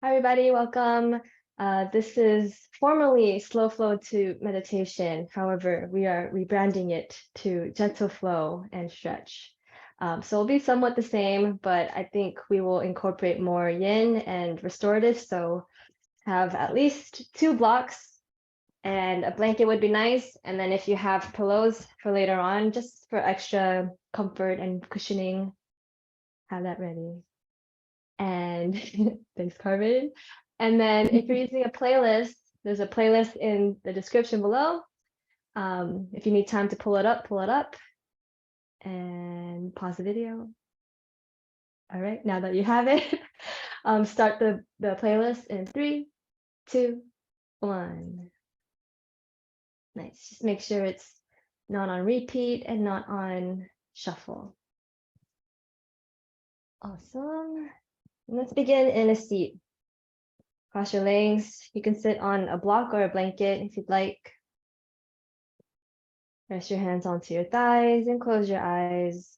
Hi, everybody. Welcome. This is formerly Slow Flow to Meditation. However, we are rebranding it to Gentle Flow and Stretch. So it'll be somewhat the same, but I think we will incorporate more yin and restorative. So have at least 2 blocks, and a blanket would be nice. And then if you have pillows for later on, just for extra comfort and cushioning, have that ready. And thanks, Carmen. And then if you're using a playlist, there's a playlist in the description below. If you need time to pull it up, and pause the video. All right, now that you have it, start the playlist in 3, 2, 1. Nice. Just make sure it's not on repeat and not on shuffle. Awesome. And let's begin in a seat. Cross your legs. You can sit on a block or a blanket if you'd like. Rest your hands onto your thighs and close your eyes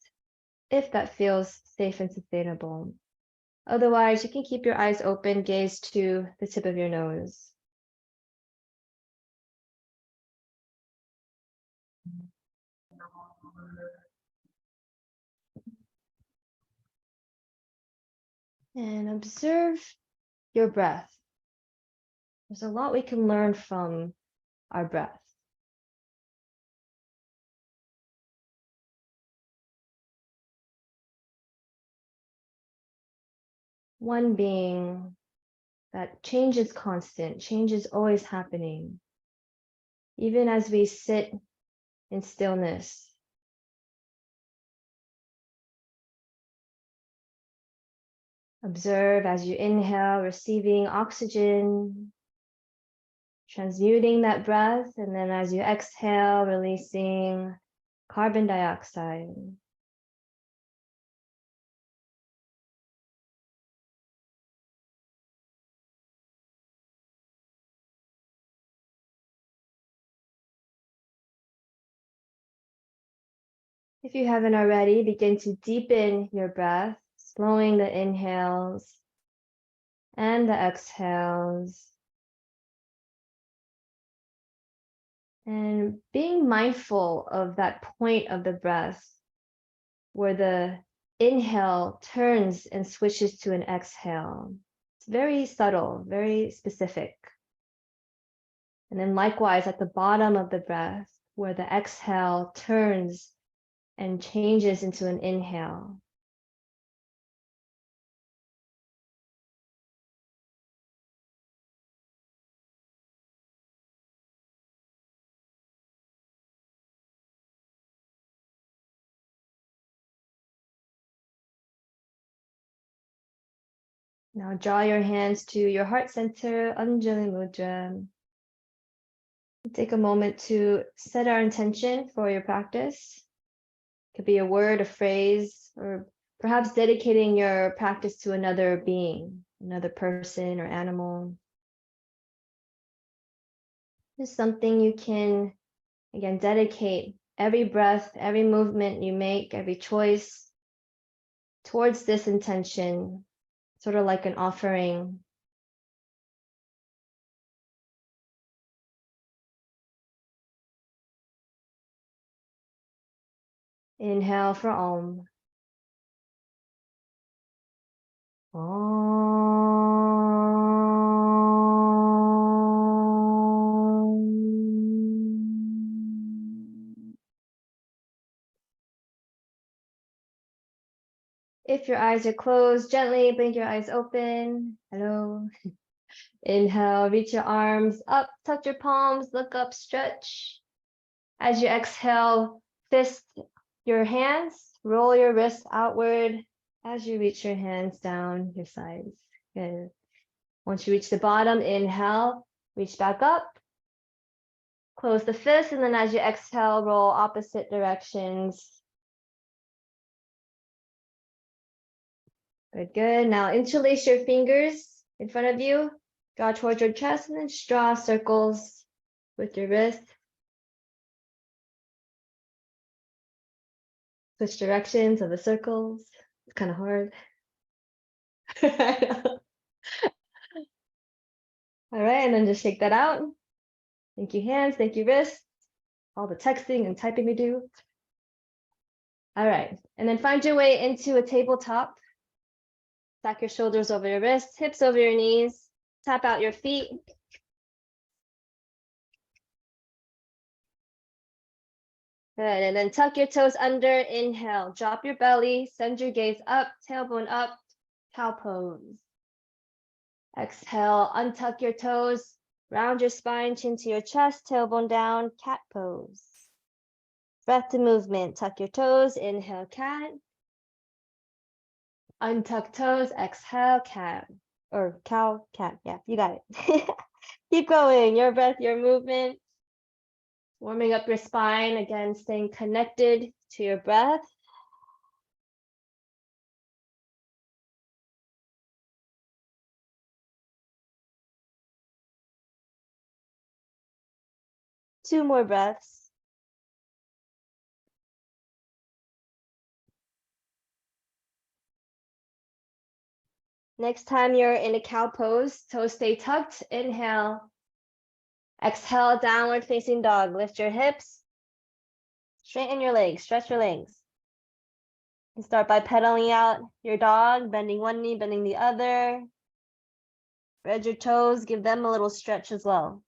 if that feels safe and sustainable. Otherwise, you can keep your eyes open, gaze to the tip of your nose. And observe your breath. There's a lot we can learn from our breath. One being that change is constant, change is always happening. Even as we sit in stillness, observe as you inhale, receiving oxygen, transmuting that breath, and then as you exhale, releasing carbon dioxide. If you haven't already, begin to deepen your breath, slowing the inhales and the exhales. And being mindful of that point of the breath where the inhale turns and switches to an exhale. It's very subtle, very specific. And then likewise at the bottom of the breath where the exhale turns and changes into an inhale. Now draw your hands to your heart center, Anjali Mudra. Take a moment to set our intention for your practice. It could be a word, a phrase, or perhaps dedicating your practice to another being, another person or animal. Just something you can, again, dedicate every breath, every movement you make, every choice towards this intention, sort of like an offering. Inhale for Om. If your eyes are closed, gently blink your eyes open. Hello. Inhale, reach your arms up, tuck your palms, look up, stretch. As you exhale, fist your hands, roll your wrists outward as you reach your hands down your sides. Good. Once you reach the bottom, inhale, reach back up, close the fist, and then as you exhale, roll opposite directions. Good, good. Now interlace your fingers in front of you, draw towards your chest, and then just draw circles with your wrist. Switch directions of the circles. It's kind of hard. All right, and then just shake that out. Thank you, hands. Thank you, wrists. All the texting and typing we do. All right, and then find your way into a tabletop. Stack your shoulders over your wrists, hips over your knees. Tap out your feet. Good, and then tuck your toes under, inhale, drop your belly, send your gaze up, tailbone up, cow pose. Exhale, untuck your toes, round your spine, chin to your chest, tailbone down, cat pose. Breath to movement, tuck your toes, inhale, cat. Untuck toes, exhale, cat. Or cow, cat, yeah, you got it. Keep going, your breath, your movement. Warming up your spine, again, staying connected to your breath. Two more breaths. Next time you're in a cow pose, toes stay tucked, inhale. Exhale, downward facing dog. Lift your hips, straighten your legs, stretch your legs. You start by pedaling out your dog, bending one knee, bending the other. Spread your toes, give them a little stretch as well.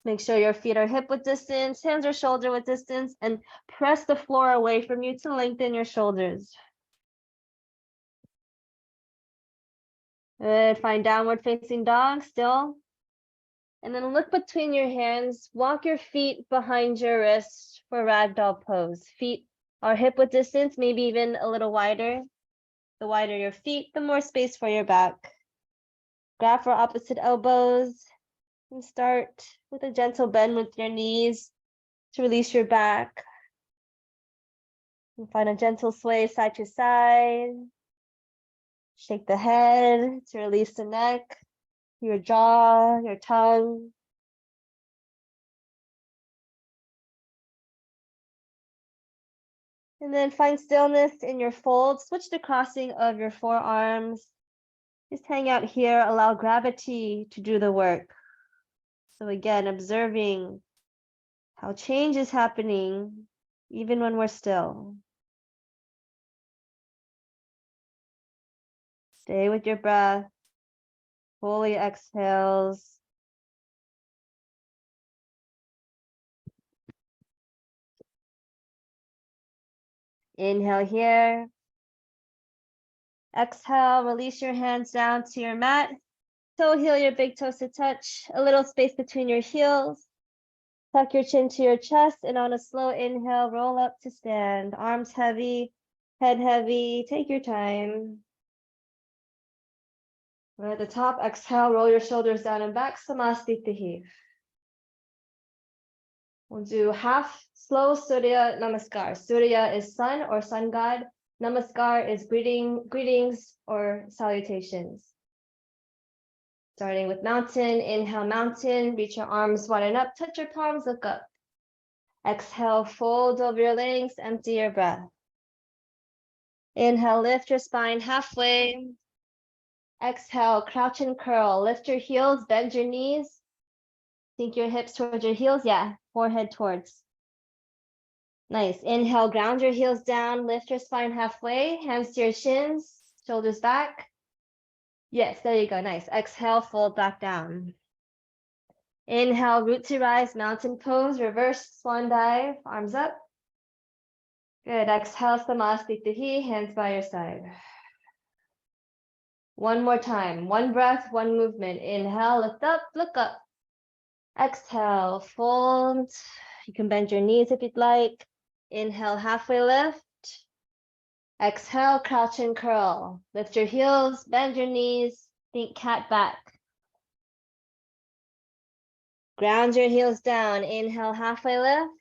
Make sure your feet are hip width distance, hands are shoulder width distance, and press the floor away from you to lengthen your shoulders. Good, find downward facing dog still. And then look between your hands, walk your feet behind your wrists for ragdoll pose. Feet are hip width distance, maybe even a little wider. The wider your feet, the more space for your back. Grab for opposite elbows and start with a gentle bend with your knees to release your back. And find a gentle sway side to side. Shake the head to release the neck, your jaw, your tongue. And then find stillness in your fold. Switch the crossing of your forearms. Just hang out here, allow gravity to do the work. So again, observing how change is happening even when we're still. Stay with your breath. Fully exhales. Inhale here. Exhale, release your hands down to your mat. Toe heel your big toes to touch. A little space between your heels. Tuck your chin to your chest, and on a slow inhale, roll up to stand. Arms heavy, head heavy. Take your time. We're at the top. Exhale, roll your shoulders down and back. Samastitihi. We'll do half slow Surya Namaskar. Surya is sun or sun god. Namaskar is greetings or salutations. Starting with mountain, inhale mountain, reach your arms wide and up, touch your palms, look up. Exhale, fold over your legs, empty your breath. Inhale, lift your spine halfway. Exhale, crouch and curl, lift your heels, bend your knees. Sink your hips towards your heels, yeah, forehead towards. Nice, inhale, ground your heels down, lift your spine halfway, hands to your shins, shoulders back. Yes, there you go, nice. Exhale, fold back down. Inhale, root to rise, mountain pose, reverse swan dive, arms up. Good, exhale, Samastitihi, hands by your side. One more time, one breath, one movement. Inhale, lift up, look up. Exhale, fold. You can bend your knees if you'd like. Inhale, halfway lift. Exhale, crouch and curl. Lift your heels, bend your knees, think cat back. Ground your heels down. Inhale, halfway lift.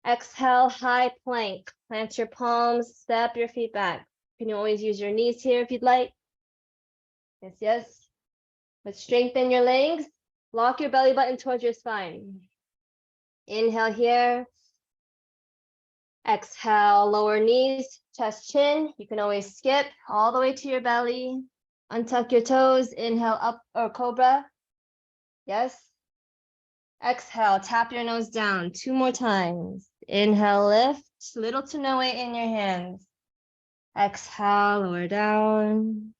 Exhale, high plank. Plant your palms, step your feet back. You can always use your knees here if you'd like. Yes, yes. But strengthen your legs. Lock your belly button towards your spine. Inhale here. Exhale, lower knees, chest, chin. You can always skip all the way to your belly. Untuck your toes, inhale up or cobra. Yes. Exhale, tap your nose down 2 more times. Inhale, lift, little to no weight in your hands. Exhale, lower down.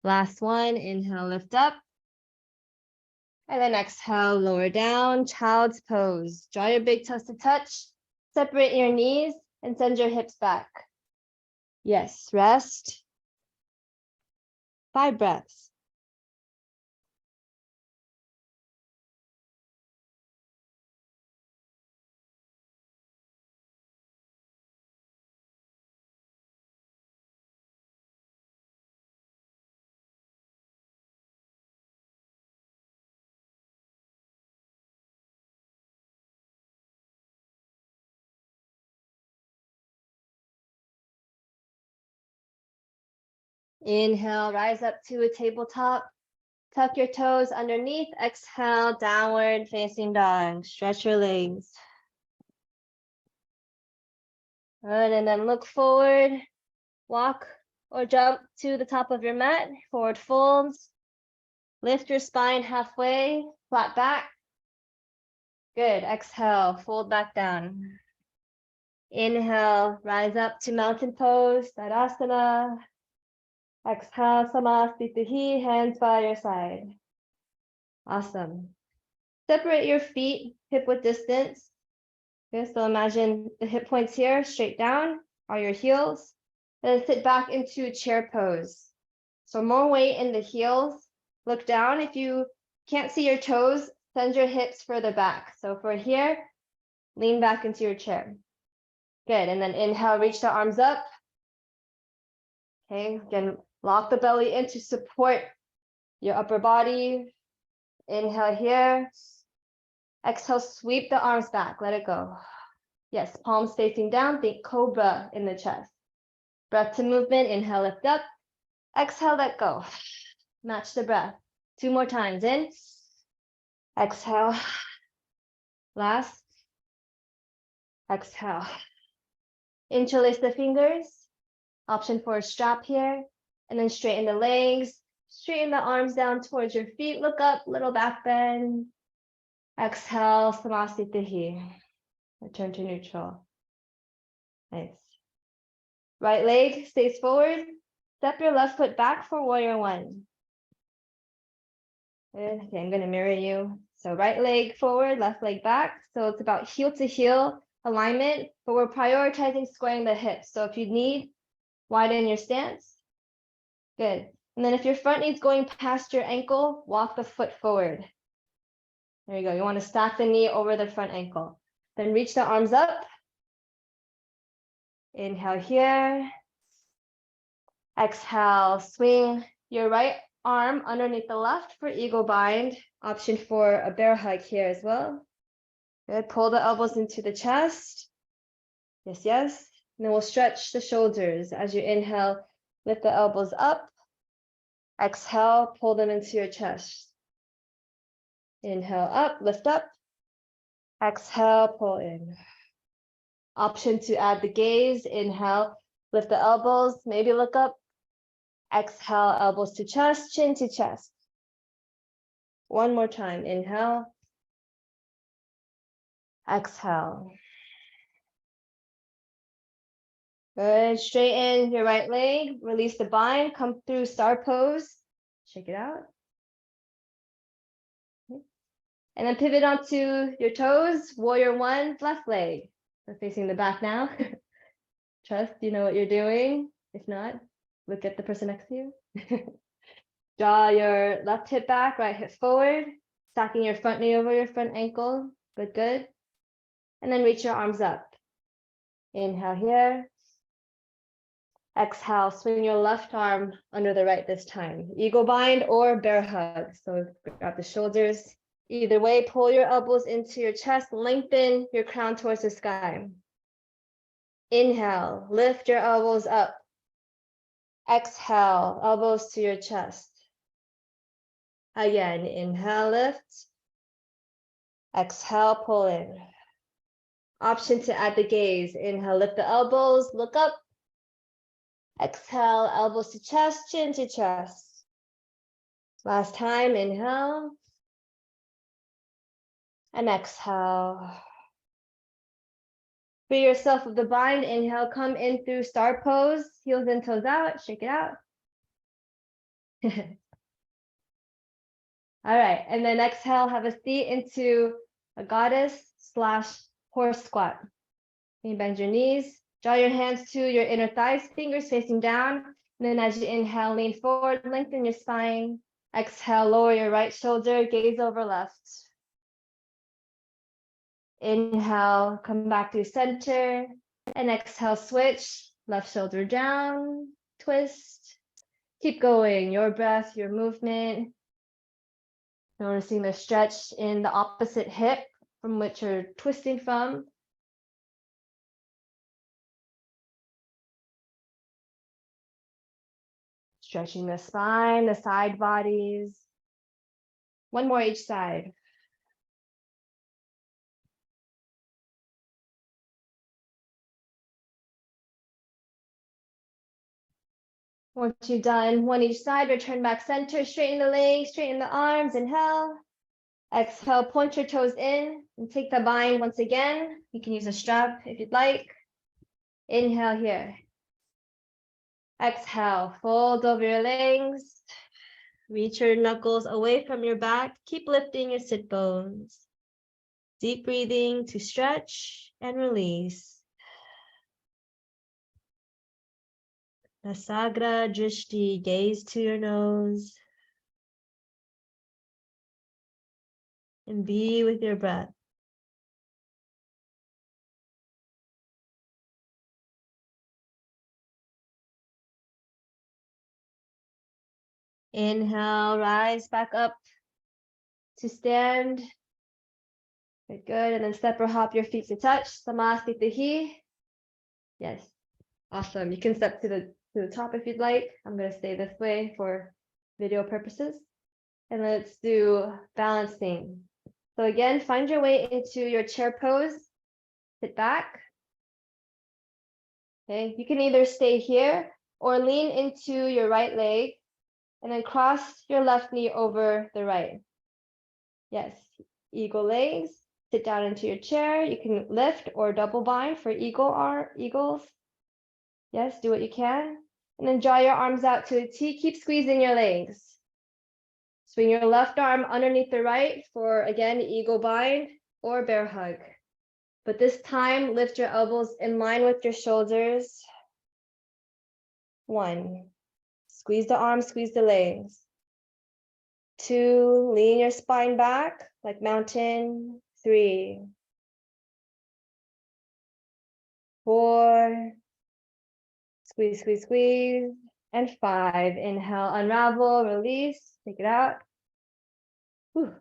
Last one, inhale, lift up. And then exhale, lower down, child's pose. Draw your big toes to touch, separate your knees, and send your hips back. Yes, rest. 5 breaths. Inhale, rise up to a tabletop. Tuck your toes underneath. Exhale, downward facing dog. Stretch your legs. Good, and then look forward. Walk or jump to the top of your mat. Forward folds. Lift your spine halfway. Flat back. Good. Exhale, fold back down. Inhale, rise up to mountain pose, Tadasana. Exhale, Samasthiti, hands by your side. Awesome. Separate your feet hip width distance. Okay, so imagine the hip points here, straight down are your heels. Then sit back into chair pose. So more weight in the heels. Look down. If you can't see your toes, send your hips further back. So for here, lean back into your chair. Good, and then inhale, reach the arms up. Okay, again, lock the belly in to support your upper body. Inhale here. Exhale, sweep the arms back, let it go. Yes, palms facing down, think cobra in the chest. Breath to movement, inhale, lift up. Exhale, let go. Match the breath. 2 more times, in. Exhale. Last. Exhale. Interlace the fingers. Option for a strap here. And then straighten the legs. Straighten the arms down towards your feet. Look up, little back bend. Exhale, Samasthiti. Return to neutral. Nice. Right leg stays forward. Step your left foot back for warrior 1. Good. Okay, I'm going to mirror you. So right leg forward, left leg back. So it's about heel to heel alignment, but we're prioritizing squaring the hips. So if you need, widen your stance. Good. And then if your front knee's going past your ankle, walk the foot forward. There you go. You want to stack the knee over the front ankle. Then reach the arms up. Inhale here. Exhale, swing your right arm underneath the left for eagle bind. Option for a bear hug here as well. Good. Pull the elbows into the chest. Yes, yes. And then we'll stretch the shoulders. As you inhale, lift the elbows up. Exhale, pull them into your chest. Inhale up, lift up. Exhale, pull in. Option to add the gaze. Inhale, lift the elbows, maybe look up. Exhale, elbows to chest, chin to chest. 1 more time. Inhale. Exhale. Good. Straighten your right leg. Release the bind. Come through star pose. Shake it out. And then pivot onto your toes. Warrior 1, left leg. We're facing the back now. Trust you know what you're doing. If not, look at the person next to you. Draw your left hip back, right hip forward. Stacking your front knee over your front ankle. Good, good. And then reach your arms up. Inhale here. Exhale, swing your left arm under the right this time. Eagle bind or bear hug. So grab the shoulders. Either way, pull your elbows into your chest, lengthen your crown towards the sky. Inhale, lift your elbows up. Exhale, elbows to your chest. Again, inhale, lift. Exhale, pull in. Option to add the gaze. Inhale, lift the elbows, look up. Exhale, elbows to chest, chin to chest. Last time, inhale. And exhale. Free yourself of the bind. Inhale, come in through star pose. Heels and toes out. Shake it out. All right, and then exhale, have a seat into a goddess / horse squat. You bend your knees, draw your hands to your inner thighs, fingers facing down. And then as you inhale, lean forward, lengthen your spine. Exhale, lower your right shoulder, gaze over left. Inhale, come back to center. And exhale, switch, left shoulder down, twist. Keep going, your breath, your movement. Noticing the stretch in the opposite hip from which you're twisting from. Stretching the spine, the side bodies. One more each side. Once you've done one each side, return back center, straighten the legs, straighten the arms, inhale. Exhale, point your toes in and take the bind once again. You can use a strap if you'd like. Inhale here. Exhale, fold over your legs. Reach your knuckles away from your back. Keep lifting your sit bones. Deep breathing to stretch and release. Nasagra Drishti, gaze to your nose. And be with your breath. Inhale, rise back up to stand. Good, good. And then step or hop your feet to touch. Samasthiti. Yes, awesome. You can step to the top if you'd like. I'm going to stay this way for video purposes. And let's do balancing. So again, find your way into your chair pose. Sit back. Okay, you can either stay here or lean into your right leg and then cross your left knee over the right. Yes, eagle legs. Sit down into your chair. You can lift or double bind for eagles. Yes, do what you can. And then draw your arms out to a T. Keep squeezing your legs. Swing your left arm underneath the right for, again, eagle bind or bear hug. But this time, lift your elbows in line with your shoulders. 1. Squeeze the arms, squeeze the legs. 2. Lean your spine back like mountain. 3. 4. Squeeze, squeeze, squeeze. And 5. Inhale, unravel, release, take it out. Whew.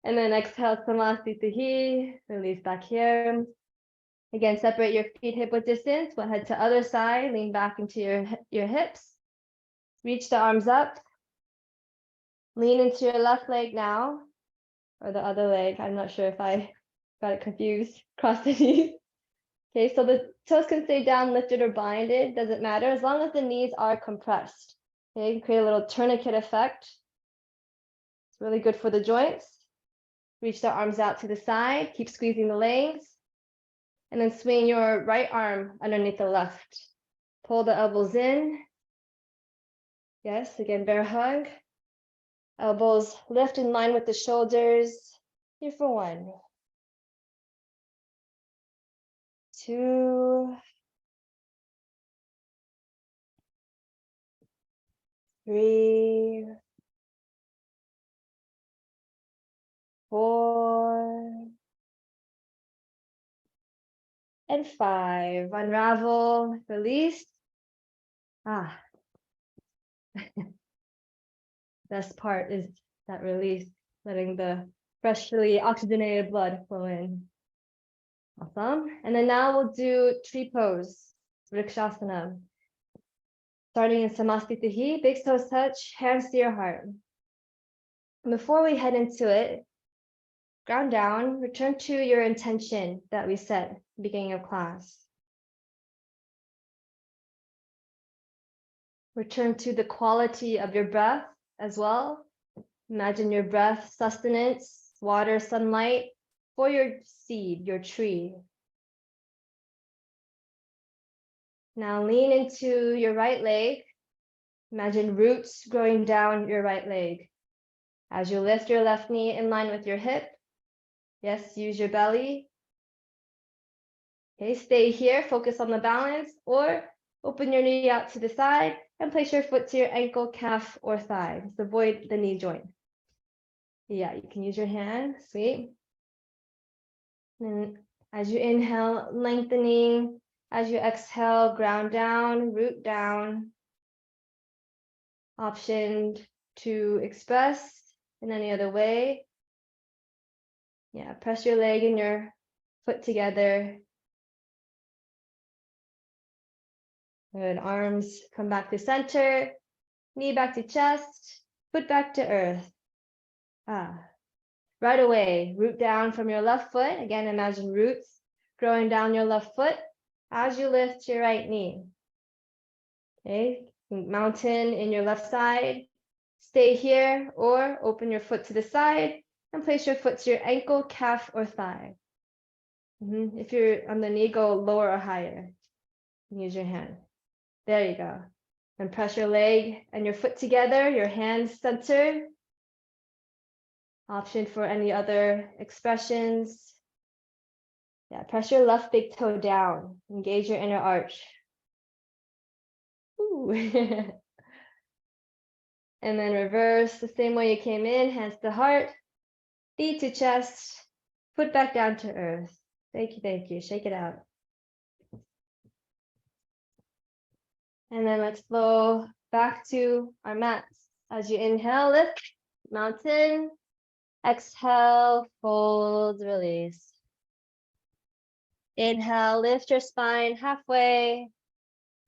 And then exhale, Samasthiti, release back here. Again, separate your feet hip width distance. We'll head to other side, lean back into your hips. Reach the arms up. Lean into your left leg now, or the other leg. I'm not sure if I got it confused. Cross the knees. Okay, so the toes can stay down, lifted or binded, doesn't matter, as long as the knees are compressed. Okay, create a little tourniquet effect. It's really good for the joints. Reach the arms out to the side, keep squeezing the legs, and then swing your right arm underneath the left. Pull the elbows in. Yes, again, bear hug. Elbows lift in line with the shoulders. Here for 1. 2. 3. 4. And 5. Unravel, release. Best part is that release, letting the freshly oxygenated blood flow in. Awesome. And then now we'll do tree pose, Vrikshasana. Starting in Samasthiti, big toes touch, hands to your heart. And before we head into it, ground down, return to your intention that we set at the beginning of class. Return to the quality of your breath as well. Imagine your breath, sustenance, water, sunlight for your seed, your tree. Now lean into your right leg. Imagine roots growing down your right leg. As you lift your left knee in line with your hip. Yes, use your belly. Okay, stay here, focus on the balance, or open your knee out to the side and place your foot to your ankle, calf, or thigh. Just avoid the knee joint. Yeah, you can use your hand, sweet. And as you inhale, lengthening. As you exhale, ground down, root down. Option to express in any other way. Yeah, press your leg and your foot together. Good, arms come back to center, knee back to chest, foot back to earth. Right away, root down from your left foot. Again, imagine roots growing down your left foot as you lift your right knee. Okay, mountain in your left side. Stay here or open your foot to the side and place your foot to your ankle, calf, or thigh. If you're on the knee, go lower or higher. Use your hand. There you go. And press your leg and your foot together, your hands centered. Option for any other expressions. Yeah, press your left big toe down. Engage your inner arch. Ooh. And then reverse the same way you came in, hands to heart, feet to chest, foot back down to earth. Thank you. Shake it out. And then let's flow back to our mats. As you inhale, lift, mountain. Exhale, fold, release. Inhale, lift your spine halfway.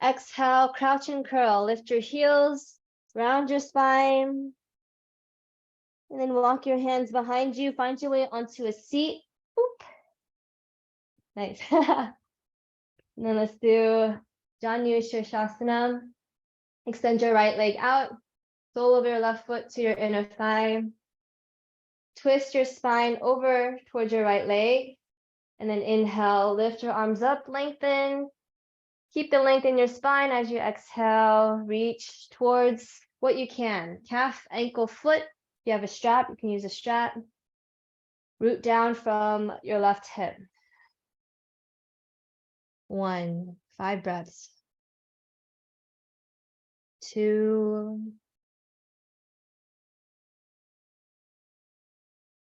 Exhale, crouch and curl. Lift your heels, round your spine. And then walk your hands behind you. Find your way onto a seat. Boop. Nice. And then let's do Janu Shirshasana. Extend your right leg out. Sole of your left foot to your inner thigh. Twist your spine over towards your right leg. And then inhale, lift your arms up, lengthen. Keep the length in your spine as you exhale. Reach towards what you can. Calf, ankle, foot. If you have a strap, you can use a strap. Root down from your left hip. 1, 5 breaths. 2,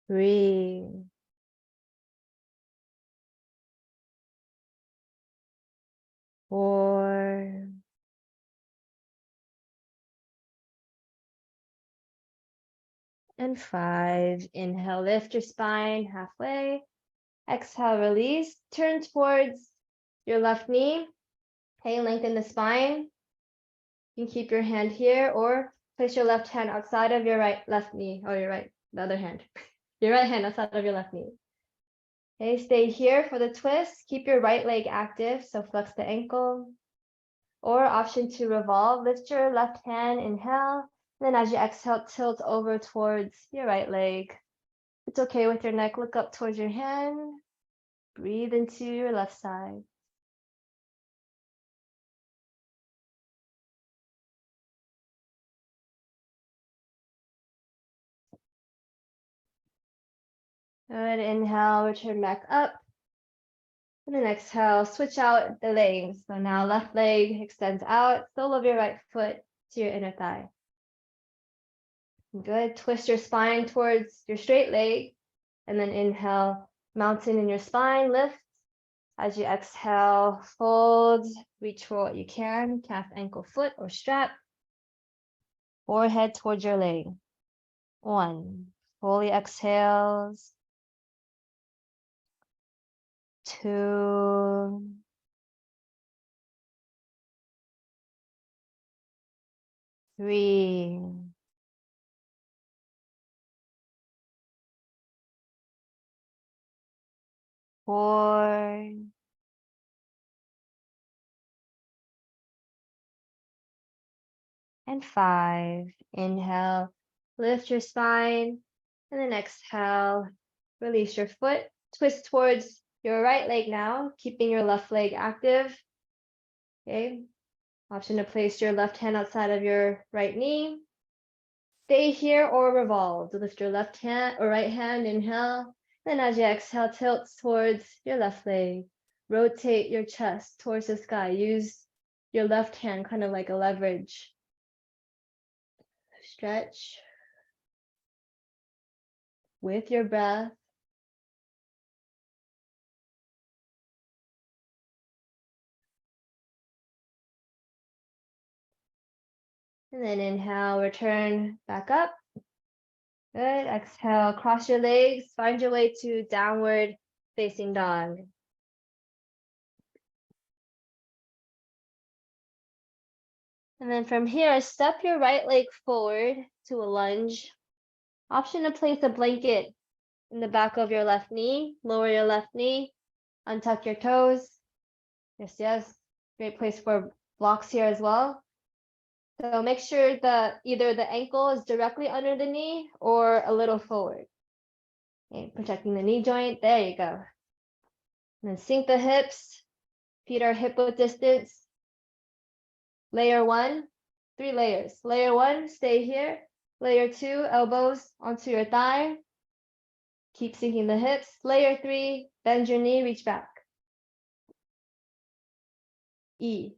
3, 4, and 5. Inhale, lift your spine halfway. Exhale, release. Turn towards your left knee. Okay, lengthen the spine. You can keep your hand here or place your left hand outside of your left knee, or the other hand. Your right hand outside of your left knee. Okay, stay here for the twist. Keep your right leg active, so flex the ankle. Or option to revolve, lift your left hand, inhale. Then as you exhale, tilt over towards your right leg. It's okay with your neck, look up towards your hand. Breathe into your left side. Good, inhale, return back up. And then exhale, switch out the legs. So now left leg extends out, sole of your right foot to your inner thigh. Good, twist your spine towards your straight leg. And then inhale, mountain in your spine, lift. As you exhale, fold, reach for what you can, calf, ankle, foot, or strap. Forehead towards your leg. 1, fully exhales. 2, 3, 4, and 5. Inhale, lift your spine, and then exhale, release your foot, twist towards your right leg now, keeping your left leg active. Okay, option to place your left hand outside of your right knee. Stay here or revolve. Lift your left hand or right hand, inhale. Then as you exhale, tilt towards your left leg. Rotate your chest towards the sky. Use your left hand kind of like a leverage. Stretch with your breath. And then inhale, return back up. Good. Exhale, cross your legs. Find your way to downward facing dog. And then from here, step your right leg forward to a lunge. Option to place a blanket in the back of your left knee. Lower your left knee. Untuck your toes. Yes, yes. Great place for blocks here as well. So make sure that either the ankle is directly under the knee or a little forward. Okay, protecting the knee joint. There you go. And then sink the hips. Feet are hip width distance. Layer 1, 3 layers. Layer 1, stay here. Layer 2, elbows onto your thigh. Keep sinking the hips. Layer 3, bend your knee, reach back. E.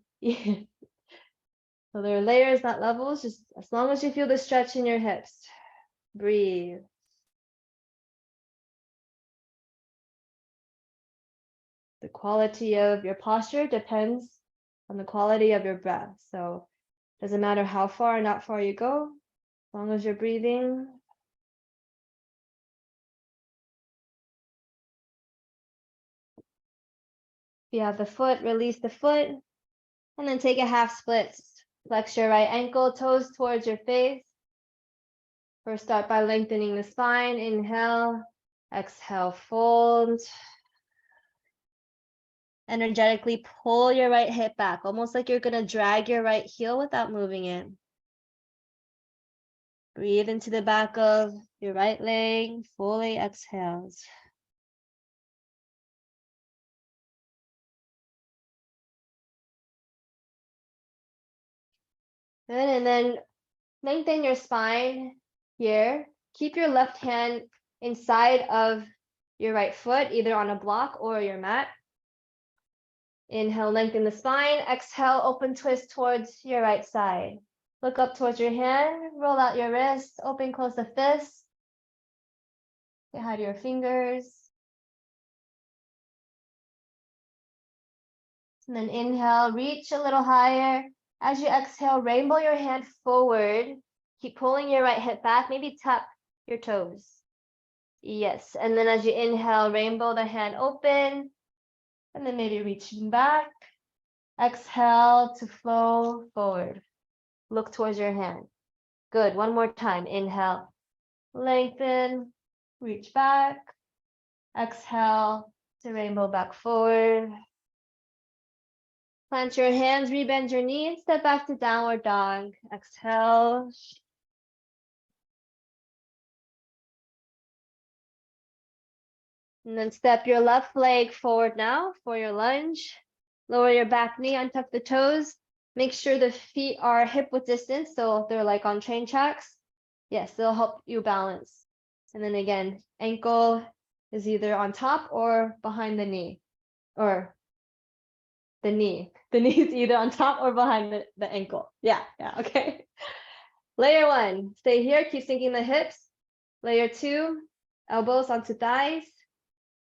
So there are layers, not levels, just as long as you feel the stretch in your hips. Breathe. The quality of your posture depends on the quality of your breath. So it doesn't matter how far or not far you go, as long as you're breathing. If you have the foot, release the foot, and then take a half split. Flex your right ankle, toes towards your face. First, start by lengthening the spine. Inhale, exhale, fold. Energetically pull your right hip back, almost like you're going to drag your right heel without moving it. Breathe into the back of your right leg, fully exhales. Good, and then lengthen your spine here. Keep your left hand inside of your right foot, either on a block or your mat. Inhale, lengthen the spine. Exhale, open twist towards your right side. Look up towards your hand, roll out your wrist, open, close the fist. Hide your fingers. And then inhale, reach a little higher. As you exhale, rainbow your hand forward. Keep pulling your right hip back, maybe tap your toes. Yes, and then as you inhale, rainbow the hand open. And then maybe reaching back. Exhale to flow forward. Look towards your hand. Good, one more time. Inhale, lengthen, reach back. Exhale to rainbow back forward. Plant your hands, rebend your knee, and step back to downward dog. Exhale. And then step your left leg forward now for your lunge. Lower your back knee, untuck the toes. Make sure the feet are hip width distance, so they're like on train tracks. Yes, they'll help you balance. And then again, ankle is either on top or behind the knee, or the knee. The knee is either on top or behind the ankle. Yeah, okay. Layer 1, stay here, keep sinking the hips. Layer 2, elbows onto thighs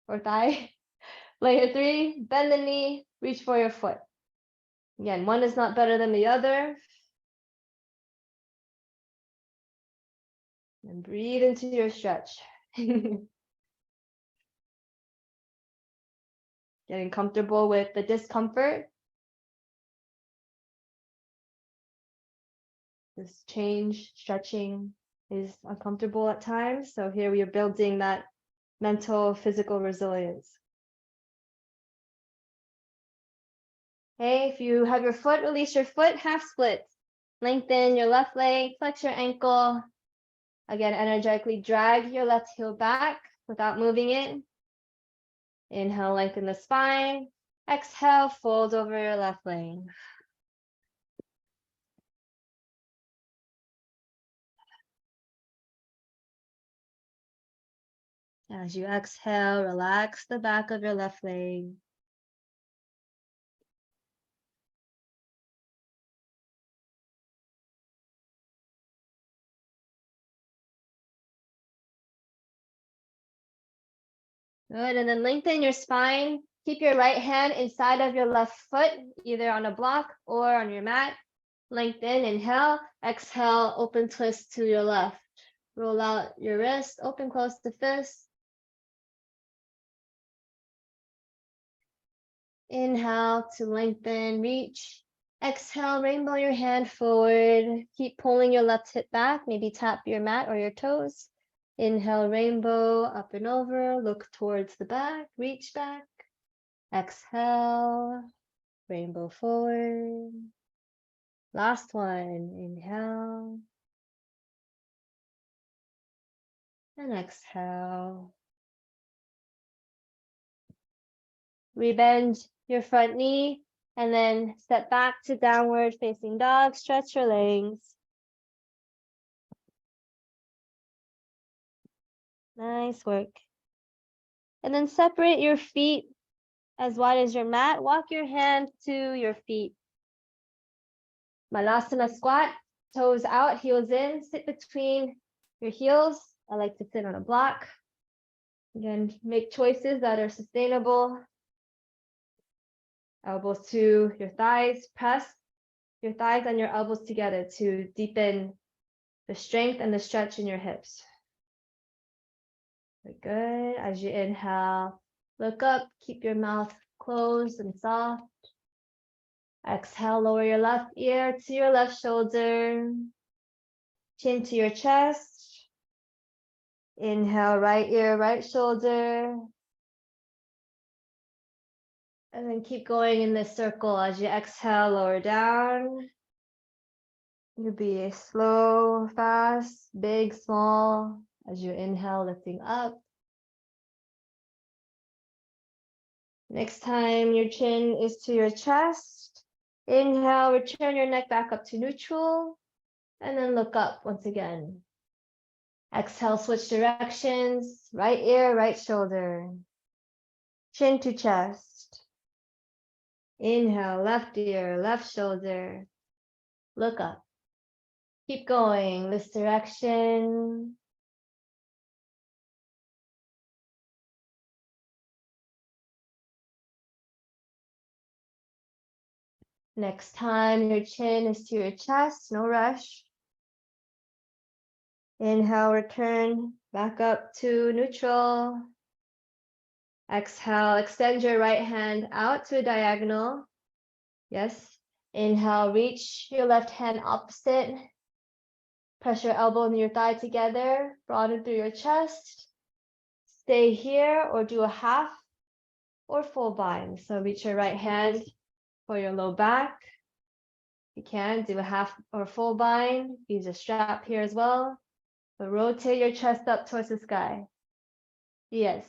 or thigh. Layer 3, bend the knee, reach for your foot. Again, one is not better than the other. And breathe into your stretch. Getting comfortable with the discomfort. This change, stretching is uncomfortable at times. So here we are building that mental, physical resilience. Okay, if you have your foot, release your foot, half split. Lengthen your left leg, flex your ankle. Again, energetically drag your left heel back without moving it. Inhale, lengthen the spine. Exhale, fold over your left leg. As you exhale, relax the back of your left leg. Good, and then lengthen your spine. Keep your right hand inside of your left foot, either on a block or on your mat. Lengthen, inhale, exhale, open twist to your left. Roll out your wrist, open, close the fist. Inhale to lengthen, reach. Exhale, rainbow your hand forward. Keep pulling your left hip back, maybe tap your mat or your toes. Inhale, rainbow, up and over, look towards the back, reach back. Exhale, rainbow forward. Last one, inhale. And exhale. Rebend your front knee and then step back to downward facing dog. Stretch your legs. Nice work. And then separate your feet as wide as your mat. Walk your hand to your feet. Malasana squat, toes out, heels in. Sit between your heels. I like to sit on a block. Again, make choices that are sustainable. Elbows to your thighs. Press your thighs and your elbows together to deepen the strength and the stretch in your hips. Good. As you inhale, look up, keep your mouth closed and soft. Exhale, lower your left ear to your left shoulder, chin to your chest. Inhale, right ear, right shoulder. And then keep going in this circle. As you exhale, lower down. You'll be slow, fast, big, small. As you inhale, lifting up. Next time your chin is to your chest. Inhale, return your neck back up to neutral. And then look up once again. Exhale, switch directions. Right ear, right shoulder. Chin to chest. Inhale, left ear, left shoulder. Look up. Keep going this direction. Next time your chin is to your chest, no rush. Inhale, return back up to neutral. Exhale, extend your right hand out to a diagonal. Yes. Inhale, reach your left hand opposite. Press your elbow and your thigh together. Broaden through your chest. Stay here or do a half or full bind. So reach your right hand for your low back. You can do a half or full bind. Use a strap here as well. But rotate your chest up towards the sky. Yes.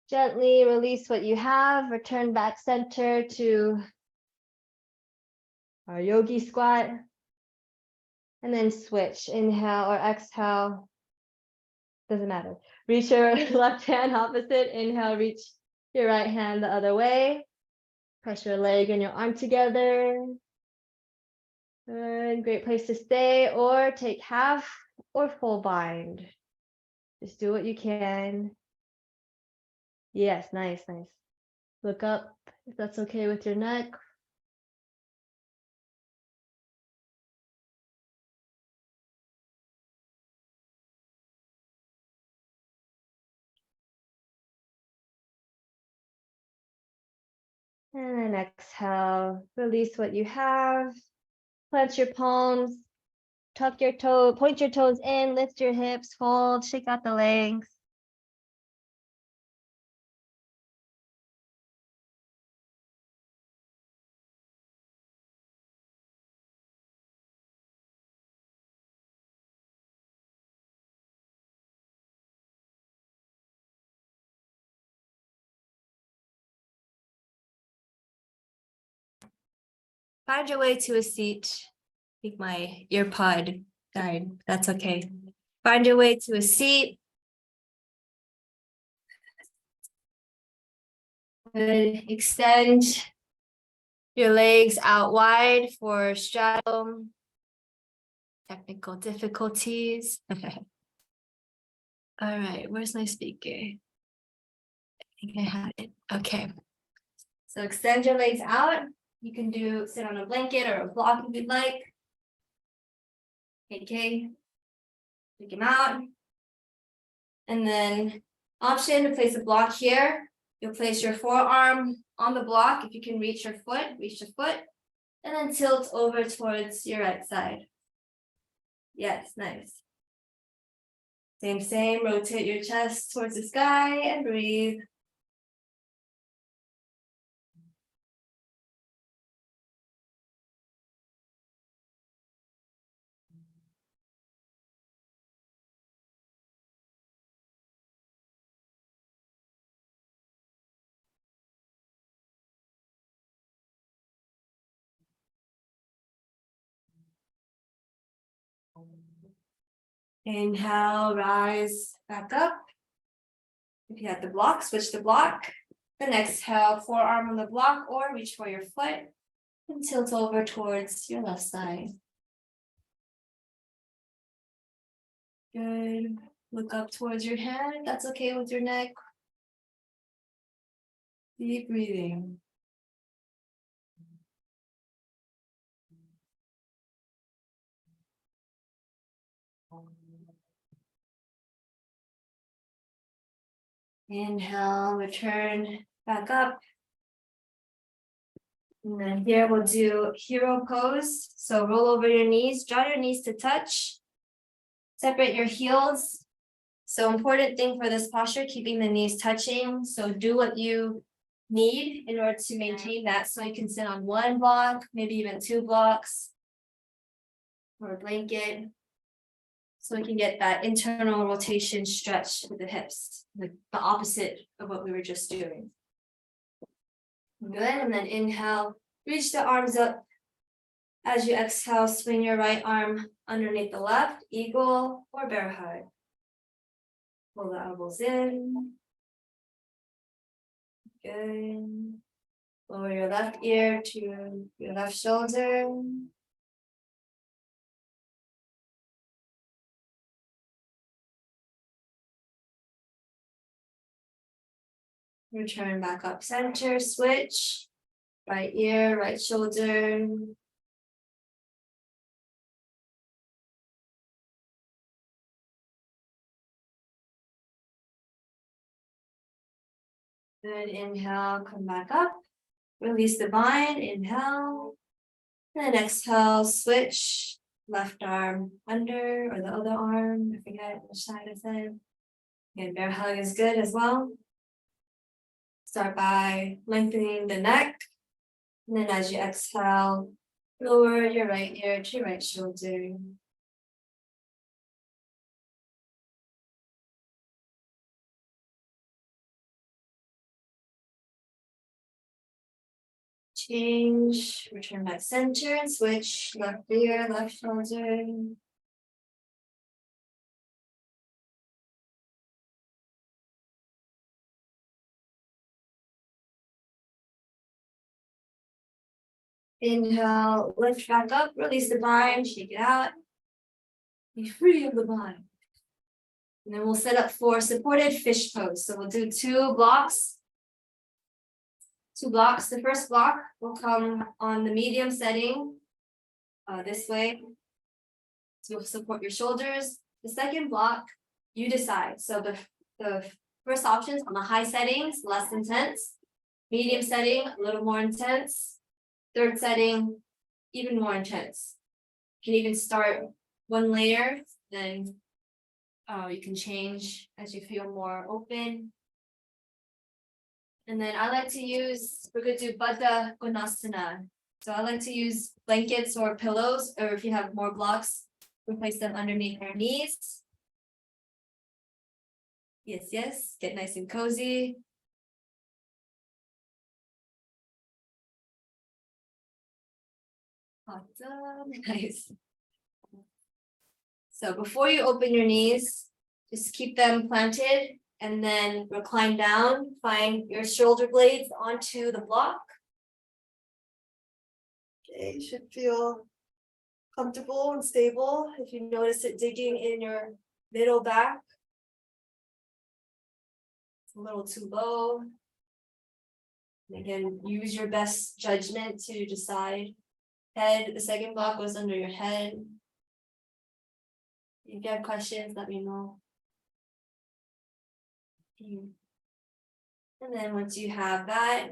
Gently release what you have. Return back center to our yogi squat. And then switch. Inhale or exhale. Doesn't matter. Reach your left hand opposite. Inhale, reach your right hand the other way. Press your leg and your arm together. Good. Great place to stay, or take half or full bind. Just do what you can. Yes, nice, nice. Look up if that's okay with your neck. And then exhale, release what you have. Plant your palms, tuck your toe, point your toes in, lift your hips, fold, shake out the legs. Find your way to a seat. I think my ear pod died. That's okay. Find your way to a seat. Good. Extend your legs out wide for straddle. Technical difficulties. All right, where's my speaker? I think I had it. Okay. So extend your legs out. You can sit on a blanket or a block if you'd like. Okay. Take them out. And then option to place a block here. You'll place your forearm on the block. If you can reach your foot, and then tilt over towards your right side. Yes, nice. Same, rotate your chest towards the sky and breathe. Inhale, rise back up. If you have the block, switch the block. Then exhale, forearm on the block or reach for your foot and tilt over towards your left side. Good. Look up towards your head. That's okay with your neck. Deep breathing. Inhale, return back up. And then here we'll do hero pose. So roll over your knees, draw your knees to touch. Separate your heels. So important thing for this posture, keeping the knees touching. So do what you need in order to maintain that. So you can sit on one block, maybe even 2 blocks, or a blanket. So we can get that internal rotation stretch with the hips, like the opposite of what we were just doing. Good, and then inhale, reach the arms up. As you exhale, swing your right arm underneath the left, eagle or bear hug. Pull the elbows in. Good. Lower your left ear to your left shoulder. Return back up center, switch. Right ear, right shoulder. Good, inhale, come back up. Release the bind, inhale. And exhale, switch. Left arm under or the other arm. I forget which side I said. And bear hug is good as well. Start by lengthening the neck. And then as you exhale, lower your right ear to your right shoulder. Change, return back center and switch. Left ear, left shoulder. Inhale, lift back up, release the bind, shake it out. Be free of the bind. And then we'll set up for supported fish pose. So we'll do 2 blocks. 2 blocks. The first block will come on the medium setting, this way, to support your shoulders. The second block, you decide. So the first options on the high settings, less intense. Medium setting, a little more intense. Third setting, even more intense. You can even start 1 layer, then you can change as you feel more open. And then I like to use, we're going to do Baddha Konasana. So I like to use blankets or pillows, or if you have more blocks, place them underneath your knees. Yes, get nice and cozy. Awesome. Nice. So before you open your knees, just keep them planted and then recline down. Find your shoulder blades onto the block. Okay, you should feel comfortable and stable. If you notice it digging in your middle back, it's a little too low. And again, use your best judgment to decide. Head, the second block goes under your head. If you have questions, let me know. And then once you have that,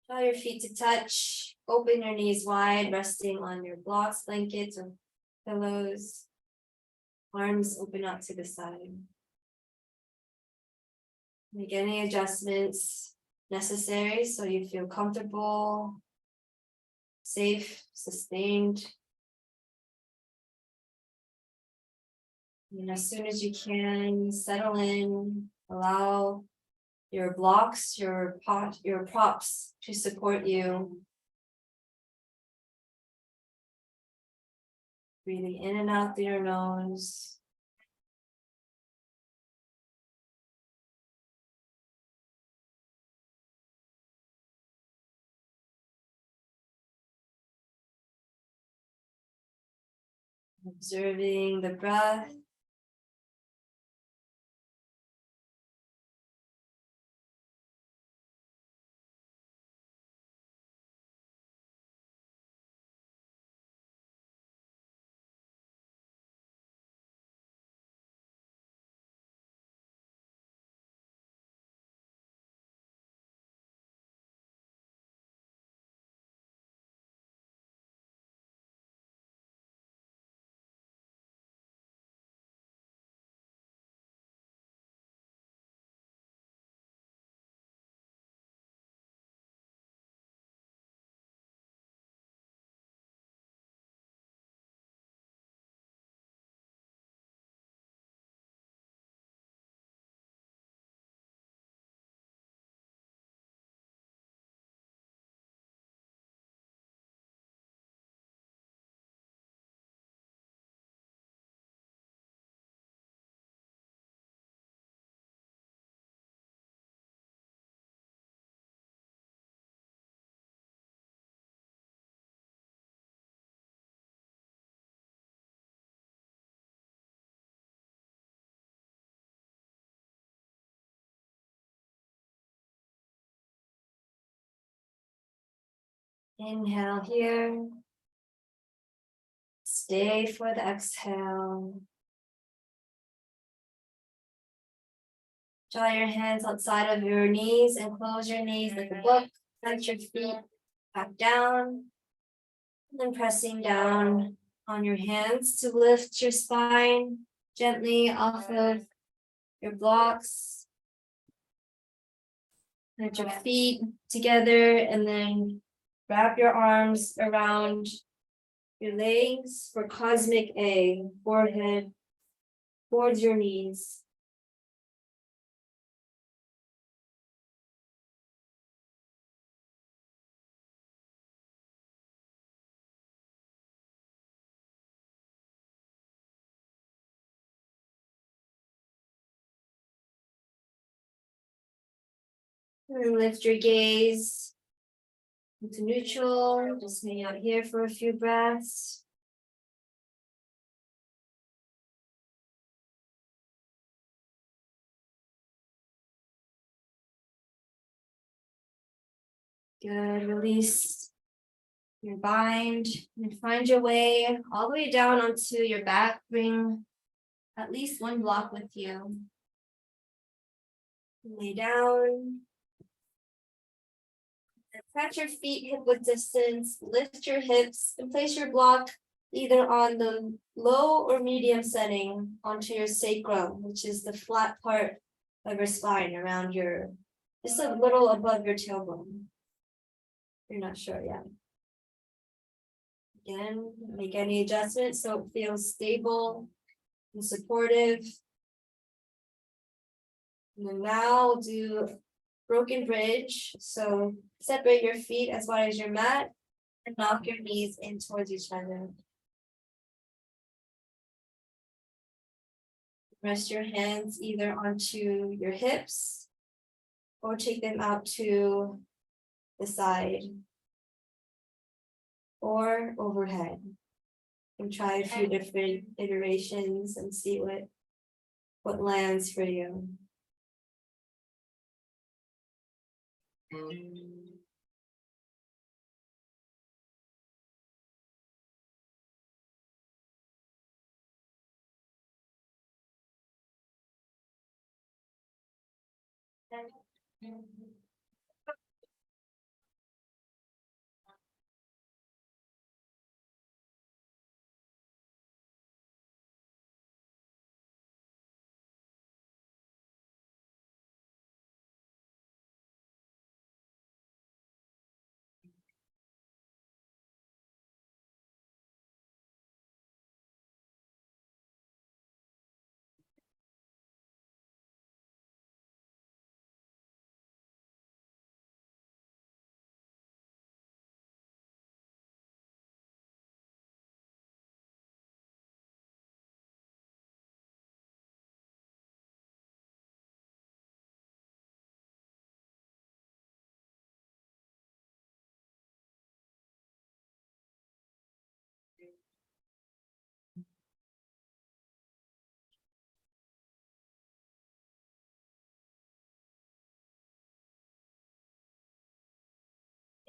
draw your feet to touch, open your knees wide, resting on your blocks, blankets, or pillows. Arms open out to the side. Make any adjustments necessary so you feel comfortable, safe, sustained. And as soon as you can, settle in, allow your blocks, your props to support you. Breathing in and out through your nose. Observing the breath. Inhale here. Stay for the exhale. Draw your hands outside of your knees and close your knees like a book. Plant your feet back down. And then pressing down on your hands to lift your spine gently off of your blocks. Put your feet together and then wrap your arms around your legs for cosmic A, forehead towards your knees. And lift your gaze into neutral. Just hang out here for a few breaths. Good. Release your bind and find your way all the way down onto your back. Bring at least one block with you. Lay down. And plant your feet hip width distance. Lift your hips and place your block either on the low or medium setting onto your sacrum, which is the flat part of your spine around your, just a little above your tailbone. You're not sure yet. Again, make any adjustments so it feels stable and supportive. And then now we'll do broken bridge. So separate your feet as wide as your mat. And knock your knees in towards each other. Rest your hands either onto your hips or take them out to the side or overhead. And try a few different iterations and see what lands for you.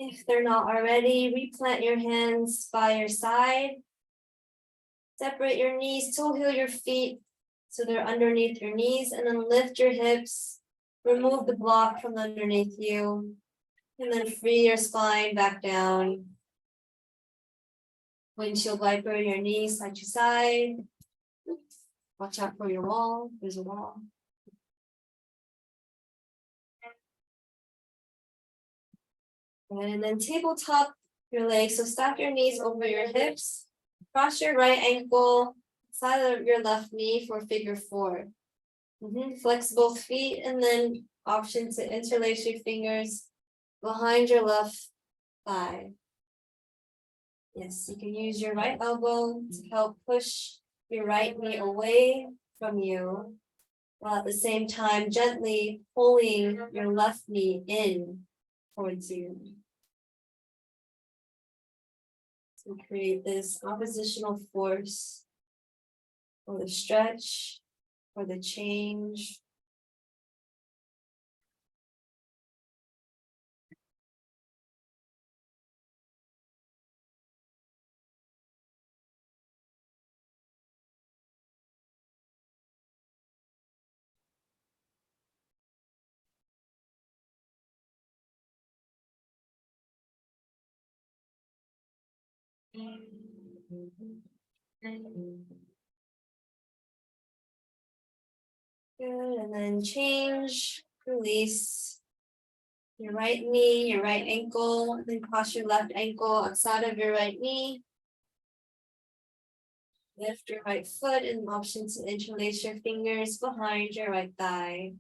If they're not already, replant your hands by your side. Separate your knees, toe heel your feet so they're underneath your knees, and then lift your hips. Remove the block from underneath you, and then free your spine back down. Windshield wiper your knees side to side. Watch out for your wall. There's a wall. And then tabletop your legs. So stack your knees over your hips. Cross your right ankle, side of your left knee for figure four. Flex both feet and then option to interlace your fingers behind your left thigh. Yes, you can use your right elbow to help push your right knee away from you, while at the same time gently pulling your left knee in towards you. To create this oppositional force for the stretch, for the change. Good, and then change, release your right knee, your right ankle, and then cross your left ankle outside of your right knee. Lift your right foot and option to interlace your fingers behind your right thigh.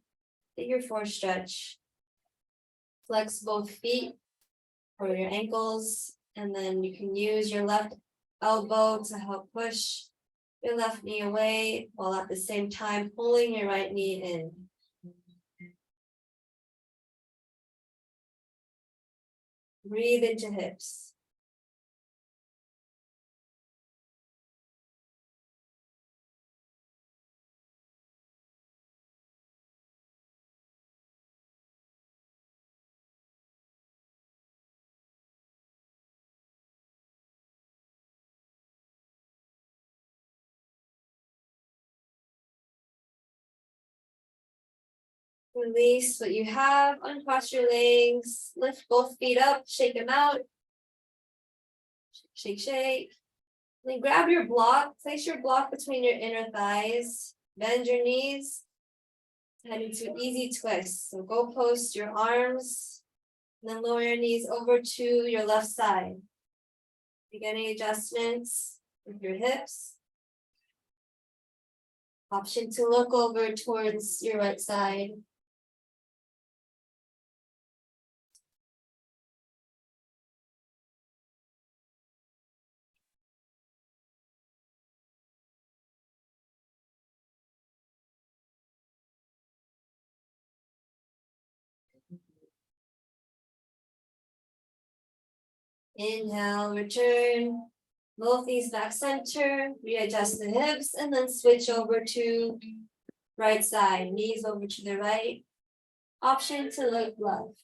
Figure four stretch. Flex both feet or your ankles, and then you can use your left elbow to help push your left knee away while at the same time pulling your right knee in. Breathe into hips. Release what you have, uncross your legs, lift both feet up, shake them out. Shake, shake. Then grab your block, place your block between your inner thighs, bend your knees, head into easy twist. So go post your arms, and then lower your knees over to your left side. Beginning adjustments with your hips. Option to look over towards your right side. Inhale, return. Both knees back center, readjust the hips, and then switch over to right side, knees over to the right. Option to look left.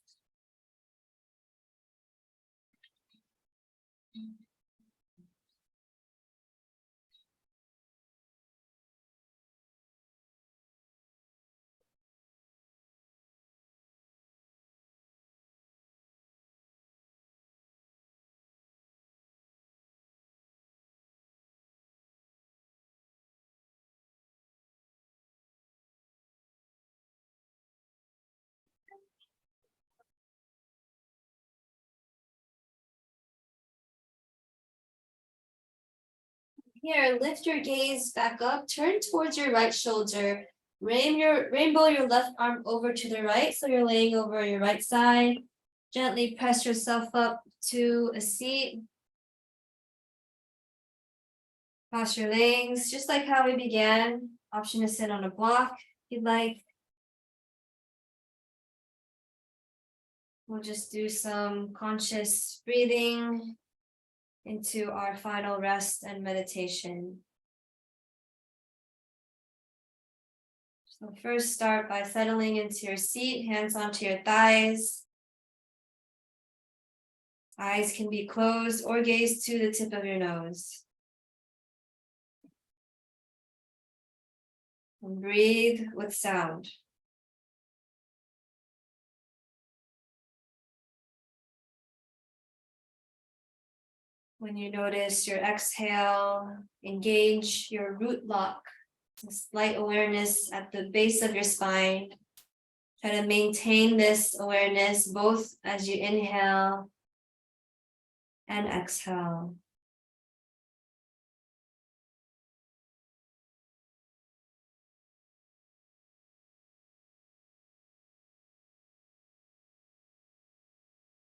Here, lift your gaze back up, turn towards your right shoulder. Rainbow your left arm over to the right, so you're laying over your right side. Gently press yourself up to a seat. Cross your legs, just like how we began. Option to sit on a block if you'd like. We'll just do some conscious breathing into our final rest and meditation. So first start by settling into your seat, hands onto your thighs. Eyes can be closed or gaze to the tip of your nose. And breathe with sound. When you notice your exhale, engage your root lock. A slight awareness at the base of your spine. Try to maintain this awareness both as you inhale and exhale.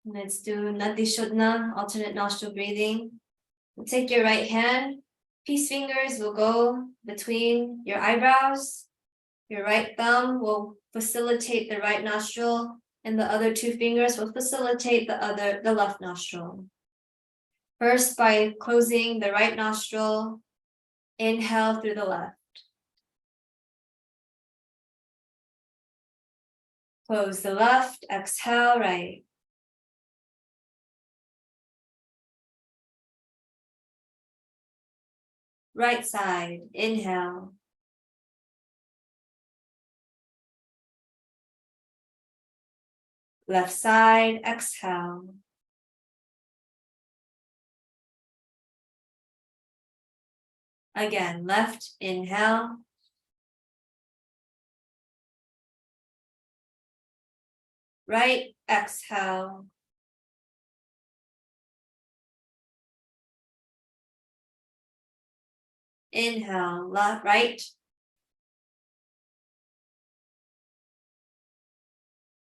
Let's do Nadi Shodhana, alternate nostril breathing. Take your right hand, peace fingers will go between your eyebrows. Your right thumb will facilitate the right nostril, and the other two fingers will facilitate the left nostril. First, by closing the right nostril, inhale through the left. Close the left, exhale right. Right side, inhale. Left side, exhale. Again, left, inhale. Right, exhale. Inhale, left, right.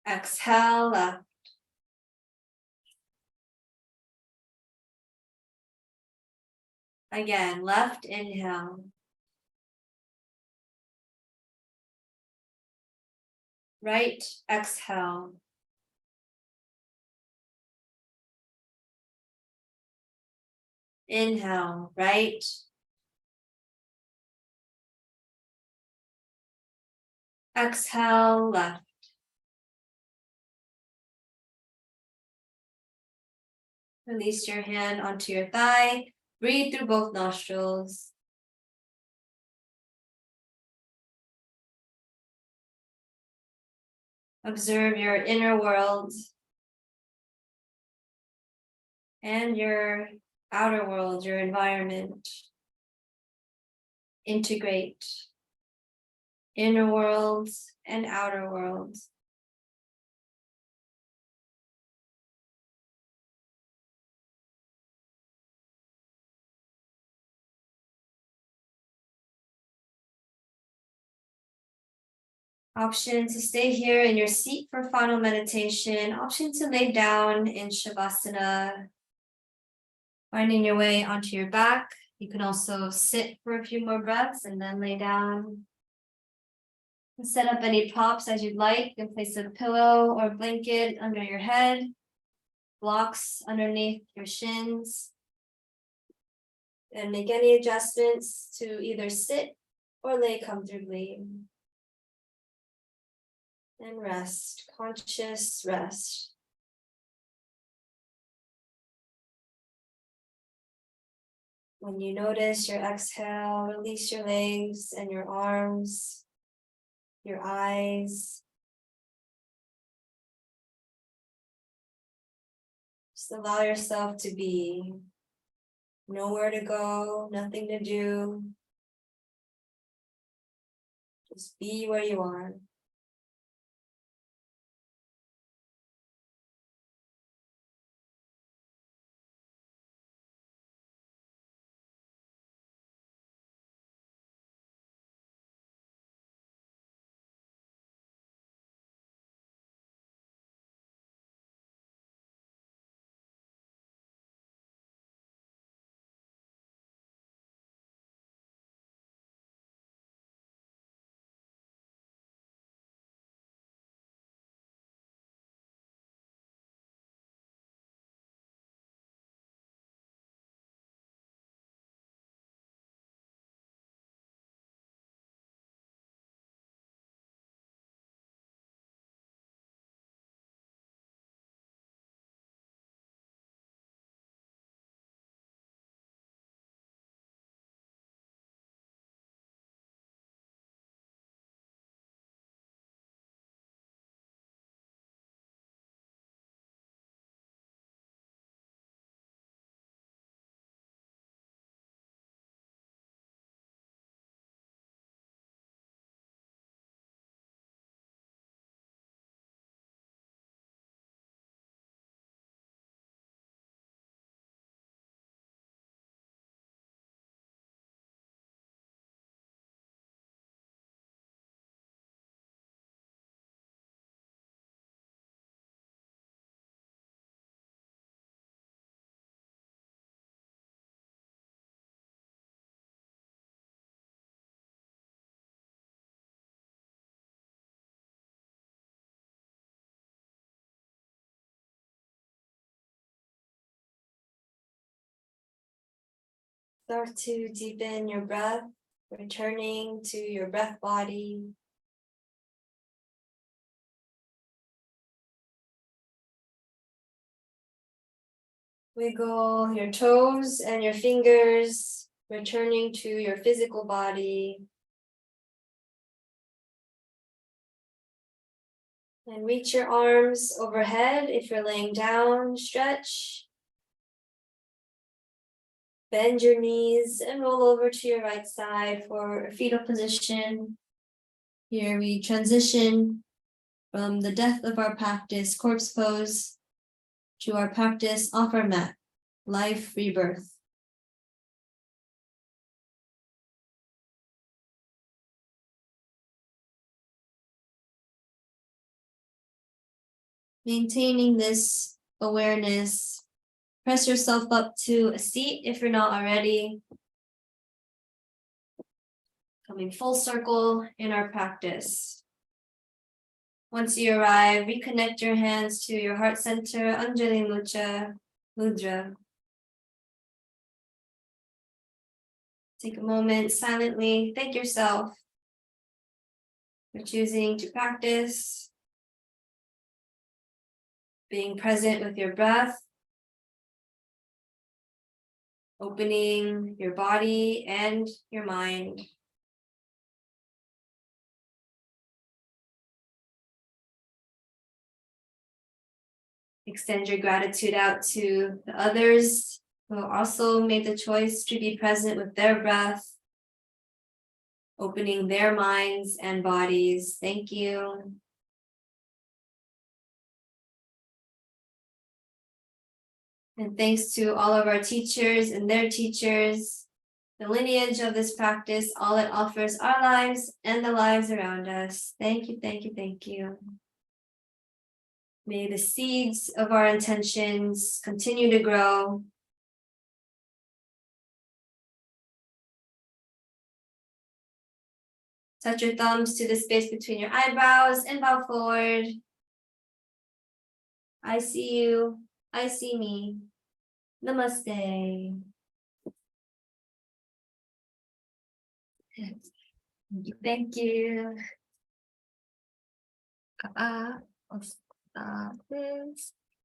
Exhale, left. Again, left, inhale. Right, exhale. Inhale, right. Exhale, left. Release your hand onto your thigh. Breathe through both nostrils. Observe your inner world and your outer world, your environment. Integrate inner worlds and outer worlds. Option to stay here in your seat for final meditation. Option to lay down in Shavasana. Finding your way onto your back. You can also sit for a few more breaths and then lay down. And set up any props as you'd like. You can place a pillow or blanket under your head. blocks underneath your shins. And make any adjustments to either sit or lay comfortably. And rest, conscious rest. When you notice your exhale, release your legs and your arms, your eyes. Just allow yourself to be. Nowhere to go, nothing to do. Just be where you are. Start to deepen your breath, returning to your breath body. Wiggle your toes and your fingers, returning to your physical body. And reach your arms overhead if you're laying down, stretch. Bend your knees and roll over to your right side for fetal position. Here we transition from the death of our practice, corpse pose, to our practice off our mat, life rebirth. Maintaining this awareness, press yourself up to a seat if you're not already. Coming full circle in our practice. Once you arrive, reconnect your hands to your heart center, Anjali Mudra. Take a moment silently, thank yourself for choosing to practice, being present with your breath, opening your body and your mind. Extend your gratitude out to the others who also made the choice to be present with their breath, opening their minds and bodies. Thank you. And thanks to all of our teachers and their teachers, the lineage of this practice, all it offers our lives and the lives around us. Thank you, thank you, thank you. May the seeds of our intentions continue to grow. Touch your thumbs to the space between your eyebrows and bow forward. I see you. I see me. Namaste. Thank you. Stop this.